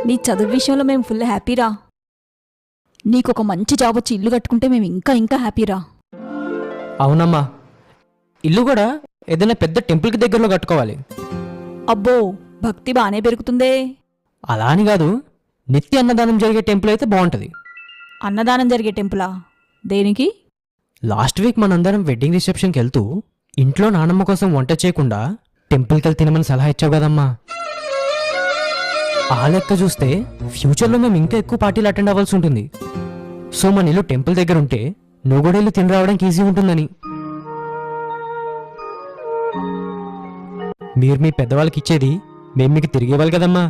నీ చదువు విషయంలో మేము ఫుల్ హ్యాపీరా. నీకొక మంచి జాబ్ వచ్చి ఇల్లు కట్టుకుంటే మేము ఇంకా ఇంకా హ్యాపీరా. అవునమ్మా, ఇల్లు కూడా ఏదైనా పెద్ద టెంపుల్కి దగ్గరలో కట్టుకోవాలి. అబ్బో, భక్తి బానే పెరుగుతుందే. అలా అని కాదు, నిత్య అన్నదానం జరిగే టెంపుల్ అయితే బాగుంటుంది. అన్నదానం జరిగే టెంపులా? దేనికి? లాస్ట్ వీక్ మనందరం వెడ్డింగ్ రిసెప్షన్కి వెళ్తూ ఇంట్లో నానమ్మ కోసం వంట చేయకుండా టెంపుల్కి వెళ్తే తినమని సలహా ఇచ్చావు కదమ్మా. ఆ లెక్క చూస్తే ఫ్యూచర్లో మేము ఇంకా ఎక్కువ పార్టీలు అటెండ్ అవ్వాల్సి ఉంటుంది. సో మన ఇల్లు టెంపుల్ దగ్గర ఉంటే నువ్వు కూడా ఇల్లు తిని రావడానికి ఈజీ ఉంటుందని. మీరు మీ పెద్దవాళ్ళకి ఇచ్చేది మేము మీకు తిరిగి ఇవ్వాలి కదమ్మా.